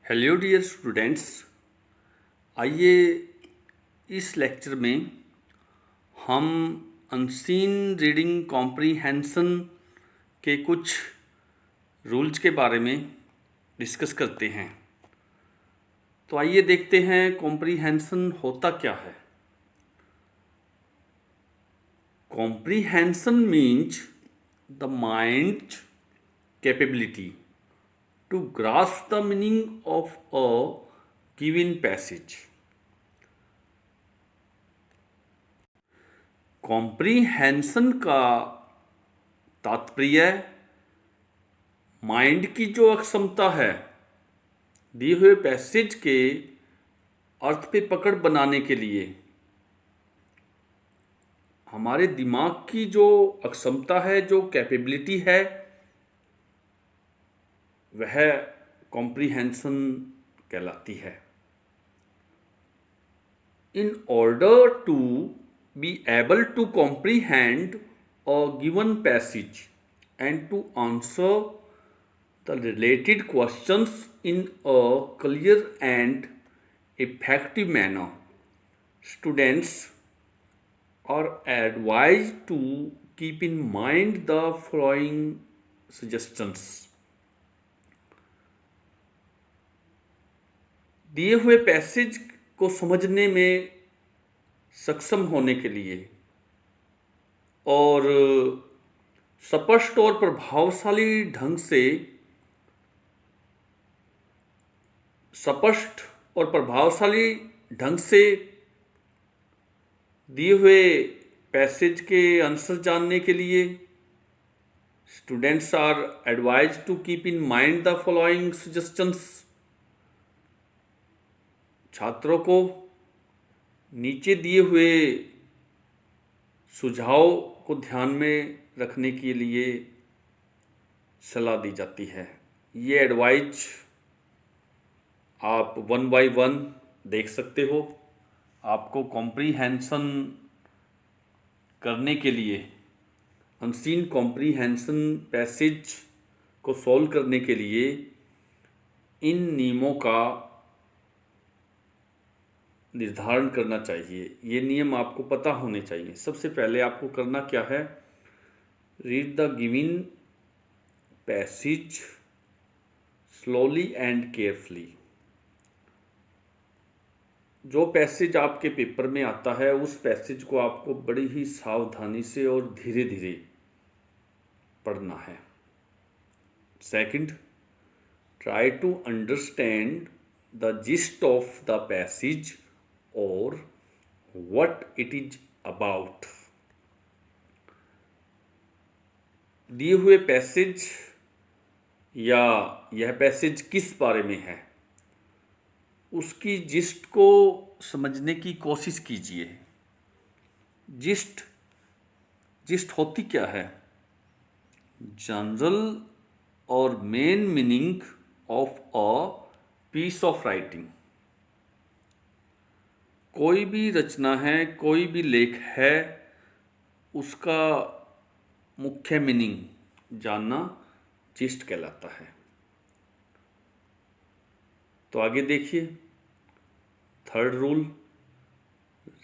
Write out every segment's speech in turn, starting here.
Hello dear students. आइए इस lecture में हम अनसीन रीडिंग कॉम्प्रीहेंशन के कुछ रूल्स के बारे में डिस्कस करते हैं। तो आइए देखते हैं कॉम्प्रीहेंशन होता क्या है। Comprehension means the mind capability to grasp the meaning of a given passage. Comprehension का तात्पर्य माइंड की जो अक्षमता है दिए हुए पैसेज के अर्थ पे पकड़ बनाने के लिए हमारे दिमाग की जो अक्षमता है, जो कैपेबिलिटी है, वह कॉम्प्रीहेंशन कहलाती है। In order to be able to comprehend a given passage and to answer the related questions in a clear and effective manner, students are advised to keep in mind the following suggestions. दिए हुए passage को समझने में सक्षम होने के लिए और स्पष्ट और प्रभावशाली ढंग से दिए हुए पैसेज के आंसर जानने के लिए students are advised to keep in mind the following suggestions. छात्रों को नीचे दिए हुए सुझाव को ध्यान में रखने के लिए सलाह दी जाती है। ये एडवाइज आप 1 बाय 1 देख सकते हो। आपको कॉम्प्रीहेंशन करने के लिए, अनसीन कॉम्प्रीहेंशन पैसेज को सॉल्व करने के लिए इन नियमों का निर्धारण करना चाहिए। ये नियम आपको पता होने चाहिए। सबसे पहले आपको करना क्या है, read the given passage slowly and carefully. जो पैसेज आपके पेपर में आता है उस पैसेज को आपको बड़ी ही सावधानी से और धीरे धीरे पढ़ना है। Second, try to understand the gist of the passage और what it is about। दिए हुए पैसेज या यह पैसेज किस बारे में है, उसकी जिस्ट को समझने की कोशिश कीजिए। जिस्ट होती क्या है? जनरल और main meaning of a piece of writing. कोई भी रचना है, कोई भी लेख है, उसका मुख्य मीनिंग जानना जिस्ट कहलाता है। तो आगे देखिए, third rule,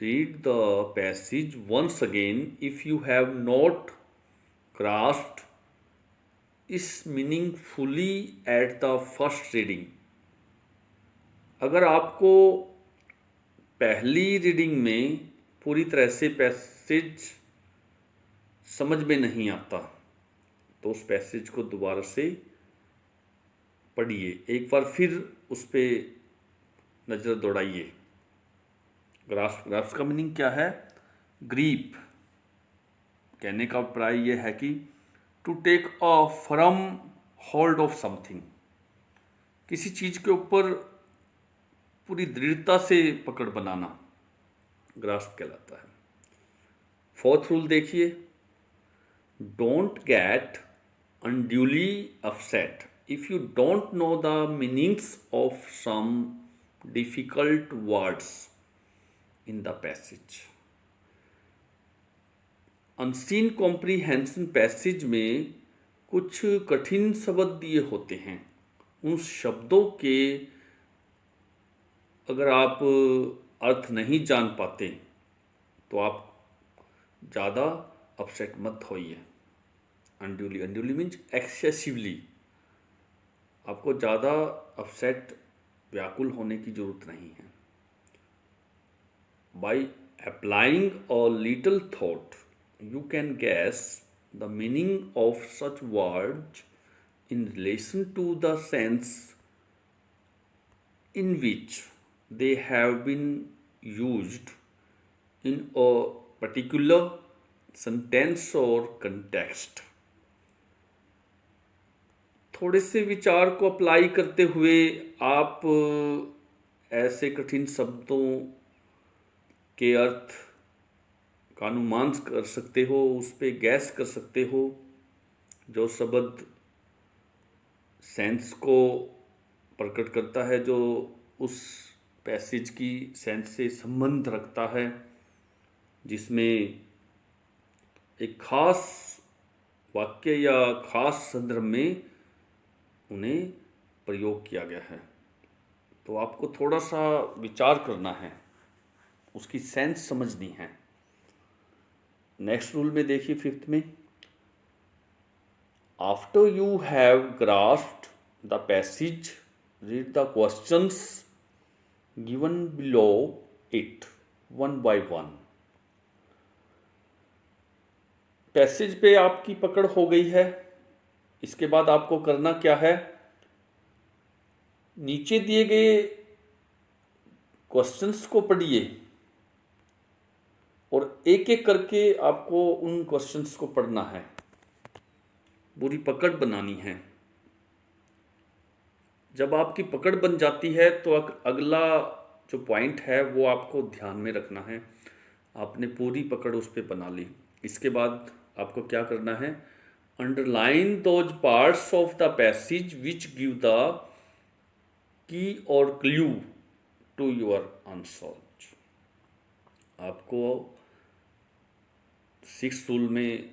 read the passage once again if you have not grasped its meaning fully at the first reading. अगर आपको पहली रीडिंग में पूरी तरह से पैसेज समझ में नहीं आता तो उस पैसेज को दोबारा से पढ़िए, एक बार फिर उस पर नज़र दौड़ाइए। ग्रास्प का मीनिंग क्या है? ग्रीप। कहने का अभिप्राय यह है कि to take a firm hold of something, किसी चीज़ के ऊपर पूरी दृढ़ता से पकड़ बनाना ग्रास्प कहलाता है। फोर्थ रूल देखिए, don't get unduly upset if you don't know the meanings of some difficult words in the passage. Unseen comprehension passage में कुछ कठिन शब्द दिए होते हैं। उन शब्दों के अगर आप अर्थ नहीं जान पाते तो आप ज़्यादा अपसेट मत होइए। Unduly, unduly means excessively. आपको ज़्यादा अपसेट, व्याकुल होने की ज़रूरत नहीं है। By applying a little thought you can guess the meaning of such words in relation to the sense in which they have been used in a particular sentence or context। थोड़े से विचार को अप्लाई करते हुए आप ऐसे कठिन शब्दों के अर्थ का अनुमान कर सकते हो, उस पर गैस कर सकते हो। जो शब्द सेंस को प्रकट करता है, जो उस पैसेज की सेंस से संबंध रखता है, जिसमें एक खास वाक्य या खास संदर्भ में उन्हें प्रयोग किया गया है। तो आपको थोड़ा सा विचार करना है, उसकी सेंस समझनी है। नेक्स्ट रूल में देखिए, फिफ्थ में, after you have grasped the passage read the questions given below it one by one. Passage पे आपकी पकड़ हो गई है। इसके बाद आपको करना क्या है, नीचे दिए गए क्वेश्चंस को पढ़िए और एक एक करके आपको उन क्वेश्चंस को पढ़ना है, पूरी पकड़ बनानी है। जब आपकी पकड़ बन जाती है तो अगला जो पॉइंट है वो आपको ध्यान में रखना है। आपने पूरी पकड़ उस पर बना ली। इसके बाद आपको क्या करना है, underline those parts of the passage which give the key और क्ल्यू टू योर आंसर। आपको सिक्स रूल में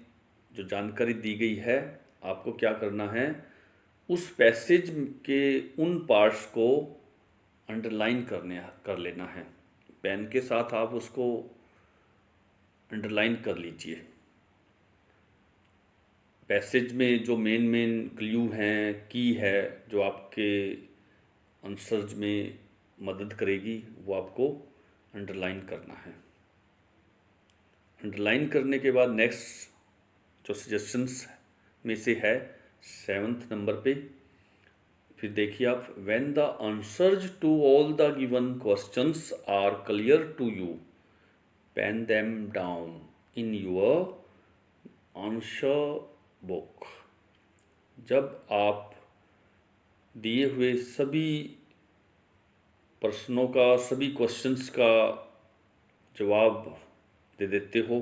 जो जानकारी दी गई है, आपको क्या करना है, उस पैसेज के उन पार्ट्स को अंडरलाइन कर लेना है। पेन के साथ आप उसको अंडरलाइन कर लीजिए। पैसेज में जो मेन क्ल्यू हैं, की है, जो आपके आंसर्स में मदद करेगी, वो आपको अंडरलाइन करना है। अंडरलाइन करने के बाद नेक्स्ट जो सजेशंस में से है, सेवन्थ नंबर पे, फिर देखिए आप, when the answers to all the given questions are clear to you pen them down in your answer book. जब आप दिए हुए सभी प्रश्नों का, सभी क्वेश्चंस का जवाब दे देते हो,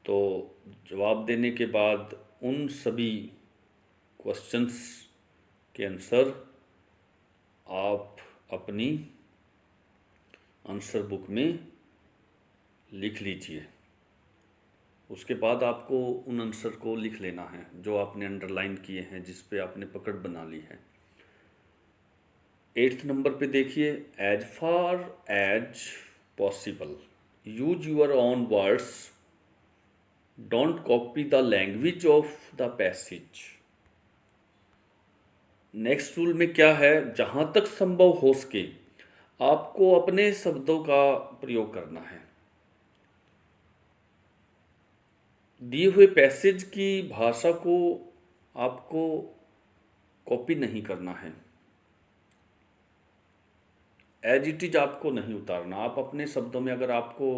तो जवाब देने के बाद उन सभी क्वेश्चंस के आंसर आप अपनी आंसर बुक में लिख लीजिए। उसके बाद आपको उन आंसर को लिख लेना है जो आपने अंडरलाइन किए हैं, जिस पे आपने पकड़ बना ली है। एट्थ नंबर पे देखिए, as far as possible use your own words, don't copy the language of the passage. Next rule में क्या है, जहाँ तक संभव हो सके आपको अपने शब्दों का प्रयोग करना है। दिए हुए पैसेज की भाषा को आपको कॉपी नहीं करना है, एज इट इज आपको नहीं उतारना। आप अपने शब्दों में, अगर आपको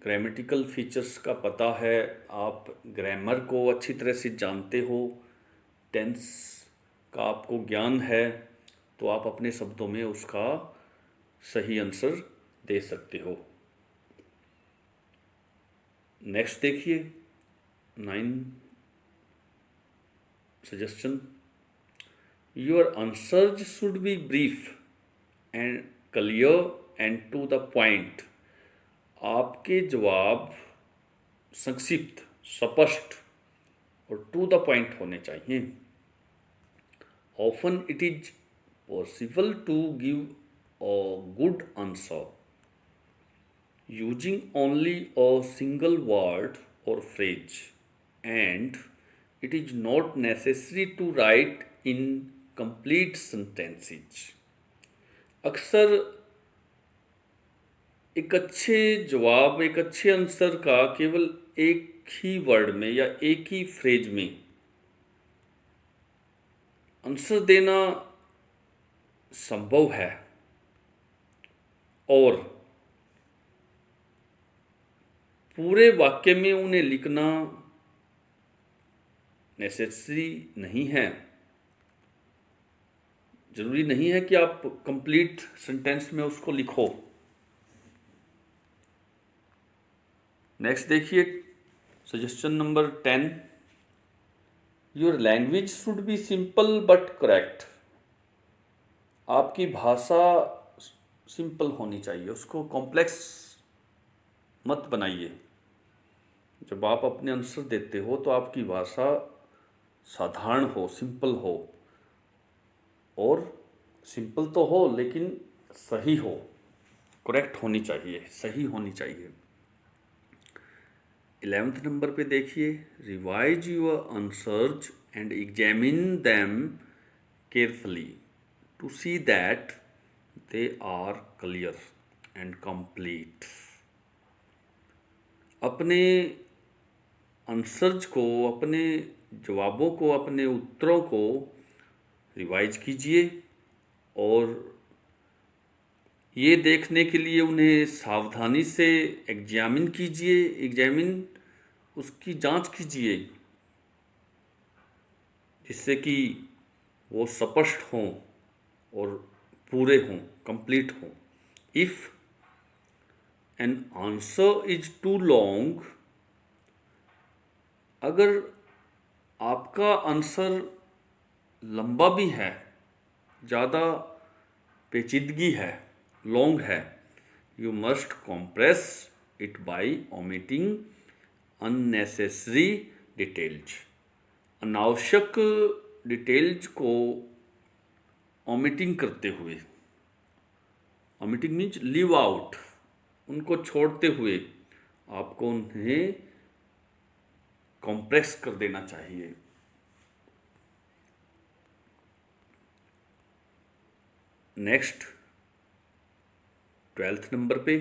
ग्रामेटिकल फीचर्स का पता है, आप ग्रामर को अच्छी तरह से जानते हो, टेंस का आपको ज्ञान है, तो आप अपने शब्दों में उसका सही आंसर दे सकते हो। नेक्स्ट देखिए, 9 suggestion, your answers should be brief and clear and to the point। आपके जवाब संक्षिप्त, स्पष्ट और टू द पॉइंट होने चाहिए। Often it is possible to give a good answer using only a single word or phrase, and it is not necessary to write in complete sentences. अक्सर एक अच्छे जवाब, एक अच्छे आंसर का केवल एक ही वर्ड में या एक ही फ्रेज में आंसर देना संभव है, और पूरे वाक्य में उन्हें लिखना नेसेसरी नहीं है। जरूरी नहीं है कि आप कंप्लीट सेंटेंस में उसको लिखो। नेक्स्ट देखिए, suggestion number 10, your language should be simple but correct. आपकी भाषा सिंपल होनी चाहिए, उसको कॉम्प्लेक्स मत बनाइए। जब आप अपने आंसर देते हो तो आपकी भाषा साधारण हो, सिंपल हो, और सिंपल तो हो लेकिन सही हो, करेक्ट होनी चाहिए, सही होनी चाहिए। 11th नंबर पे देखिए, revise your answers and examine them carefully to see that they are clear and complete. अपने आंसर्स को, अपने जवाबों को, अपने उत्तरों को रिवाइज कीजिए और ये देखने के लिए उन्हें सावधानी से एग्जामिन कीजिए, उसकी जांच कीजिए, जिससे कि वो स्पष्ट हों और पूरे हों, कंप्लीट हों। If an answer is too long, अगर आपका आंसर लंबा भी है, ज़्यादा पेचीदगी है, लॉन्ग है, you must compress it by omitting unnecessary details. अनावश्यक डिटेल्स को ओमिटिंग करते हुए, ओमिटिंग मीन्स लीव आउट, उनको छोड़ते हुए आपको उन्हें कॉम्प्रेस कर देना चाहिए। नेक्स्ट 12th नंबर पे,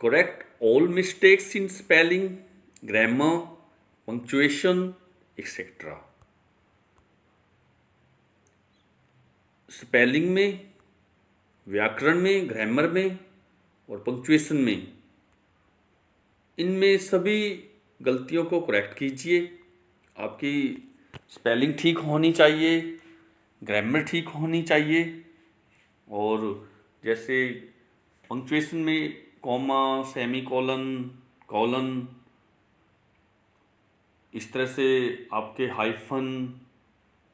correct all mistakes in spelling, grammar, punctuation etcetera. Spelling में, व्याकरण में, ग्रामर में और पंक्चुएशन में, इनमें सभी गलतियों को करेक्ट कीजिए। आपकी स्पेलिंग ठीक होनी चाहिए, ग्रामर ठीक होनी चाहिए, और जैसे पंक्चुएशन में कॉमा, सेमी कॉलन, कॉलन, इस तरह से आपके हाइफन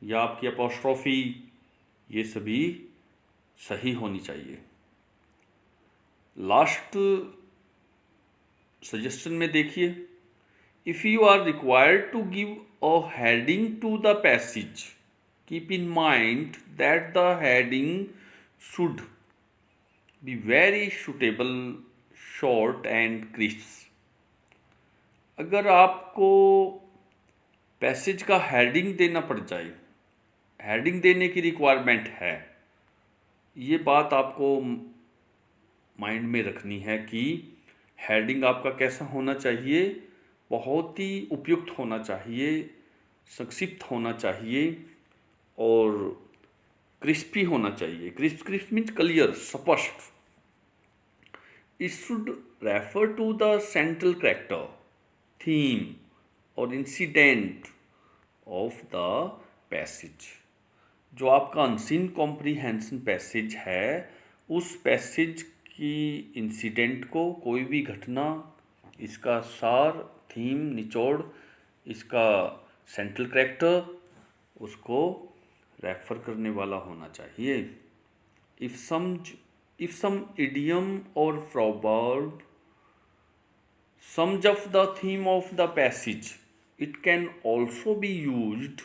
या आपकी अपोस्ट्रोफी, ये सभी सही होनी चाहिए। लास्ट सजेशन में देखिए, if you are required to give a heading to the passage, keep in mind that the heading should be very suitable, short and crisp. अगर आपको पैसेज का हेडिंग देना पड़ जाए, हेडिंग देने की रिक्वायरमेंट है, ये बात आपको माइंड में रखनी है कि हेडिंग आपका कैसा होना चाहिए, बहुत ही उपयुक्त होना चाहिए, संक्षिप्त होना चाहिए और क्रिस्पी होना चाहिए। क्रिस्प मीन्स क्लियर, स्पष्ट। It should refer to the central character, theme और इंसिडेंट ऑफ द पैसेज। जो आपका अनसीन कॉम्प्रीहेंशन पैसेज है, उस पैसेज की इंसिडेंट को, कोई भी घटना, इसका सार, थीम, निचोड़, इसका सेंट्रल कैरेक्टर, उसको रेफर करने वाला होना चाहिए। इफ सम इडियम और proverb sums up the theme of the passage, it can also be used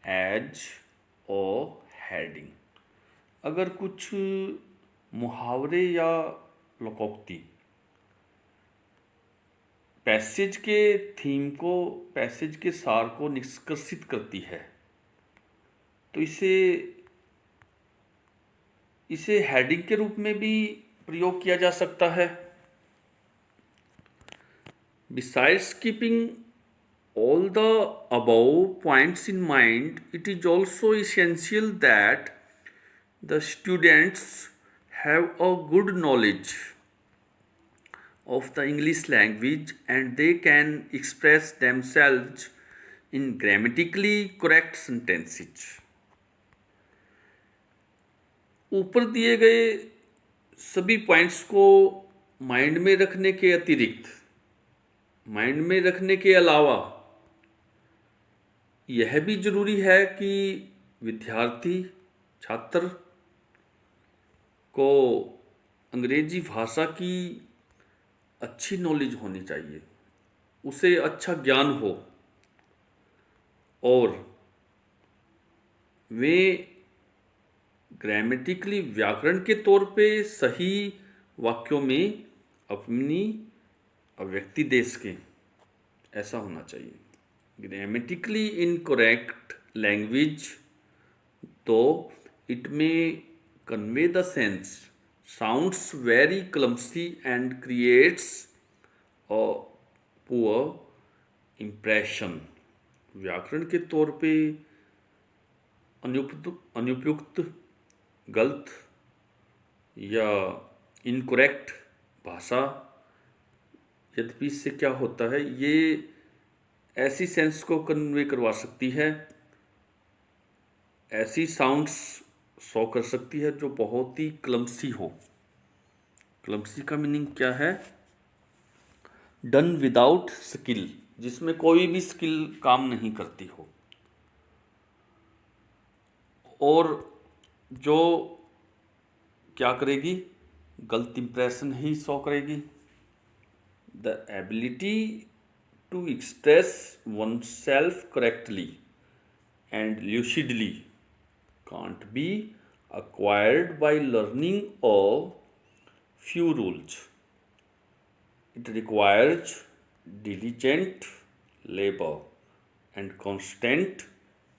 as a heading. अगर कुछ मुहावरे या लोकोक्ति पैसेज के थीम को, पैसेज के सार को निष्कर्षित करती है, तो इसे हेडिंग के रूप में भी प्रयोग किया जा सकता है। Besides keeping all the above points in mind, it is also essential that the students have a good knowledge of the English language and they can express themselves in grammatically correct sentences. ऊपर दिए गए सभी points को mind में रखने के अतिरिक्त, mind में रखने के अलावा यह भी जरूरी है कि विद्यार्थी, छात्र को अंग्रेजी भाषा की अच्छी नॉलेज होनी चाहिए, उसे अच्छा ज्ञान हो और वे ग्रामेटिकली, व्याकरण के तौर पे सही वाक्यों में अपनी अभिव्यक्ति दे सकें, ऐसा होना चाहिए। ग्रामेटिकली इनकरेक्ट लैंग्वेज तो इट में convey the sense, sounds very clumsy and creates a poor impression. व्याकरण के तौर पे अनुपयुक्त, गलत या इनकरेक्ट भाषा, यद्यपि इससे क्या होता है, ये ऐसी सेंस को कन्वे करवा सकती है, ऐसी साउंड्स शो कर सकती है जो बहुत ही क्लमसी हो। क्लमसी का मीनिंग क्या है? डन विदाउट स्किल, जिसमें कोई भी स्किल काम नहीं करती हो, और जो क्या करेगी, गलत इंप्रेशन ही शो करेगी। The ability to express oneself correctly and lucidly can't be acquired by learning a few rules. It requires diligent labor and constant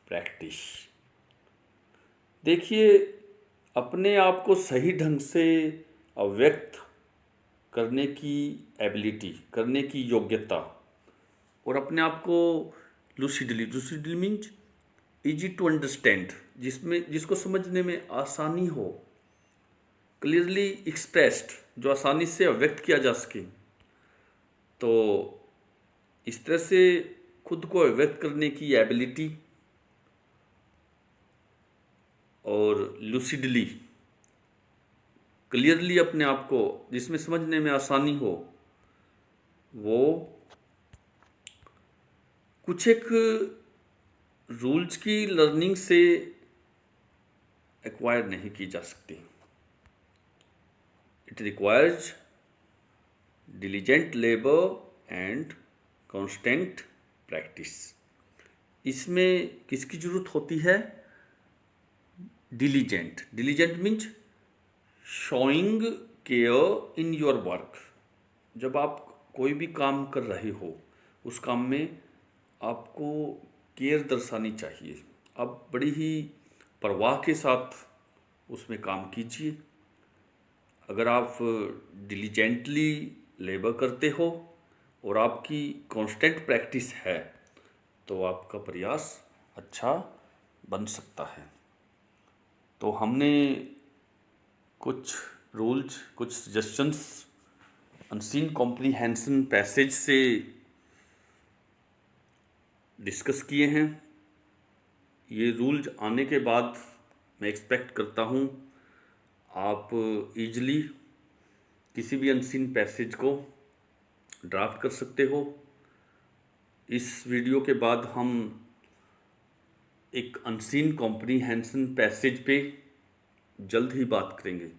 practice. देखिए, अपने आप को सही ढंग से अभिव्यक्त करने की एबिलिटी, करने की योग्यता, और अपने आप को लूसिडली मीन्स इजी टू अंडरस्टैंड, जिसको समझने में आसानी हो, क्लियरली एक्सप्रेस्ड, जो आसानी से अभिव्यक्त किया जा सके। तो इस तरह से खुद को अभिव्यक्त करने की एबिलिटी और लूसिडली, क्लियरली अपने आप को, जिसमें समझने में आसानी हो, वो कुछ एक रूल्स की लर्निंग से एक्वायर नहीं की जा सकती। It requires diligent labour and constant practice. इसमें किसकी जरूरत होती है? Diligent means showing care in your work. जब आप कोई भी काम कर रहे हो, उस काम में आपको केयर दर्शानी चाहिए। आप बड़ी ही परवाह के साथ उसमें काम कीजिए। अगर आप डिलीजेंटली लेबर करते हो और आपकी कांस्टेंट प्रैक्टिस है, तो आपका प्रयास अच्छा बन सकता है। तो हमने कुछ रूल्स, कुछ सजेशंस अनसीन कॉम्प्रीहेंशन पैसेज से डिस्कस किए हैं। ये रूल्स आने के बाद मैं एक्सपेक्ट करता हूँ आप इजीली किसी भी अनसीन पैसेज को ड्राफ्ट कर सकते हो। इस वीडियो के बाद हम एक अनसीन कॉम्प्रीहेंशन पैसेज पे जल्द ही बात करेंगे।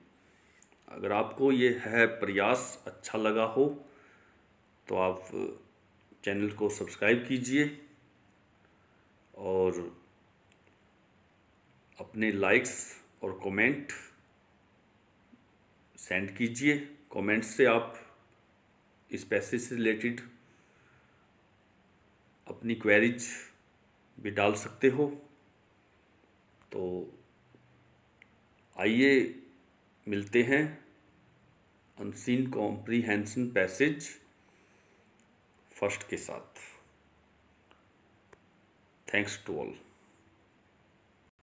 अगर आपको ये है प्रयास अच्छा लगा हो तो आप चैनल को सब्सक्राइब कीजिए और अपने लाइक्स और कमेंट सेंड कीजिए। कमेंट्स से आप इस पैसेज से रिलेटेड अपनी क्वेरीज भी डाल सकते हो। तो आइए मिलते हैं अनसीन कॉम्प्रीहेंशन पैसेज फर्स्ट के साथ। Thanks to all.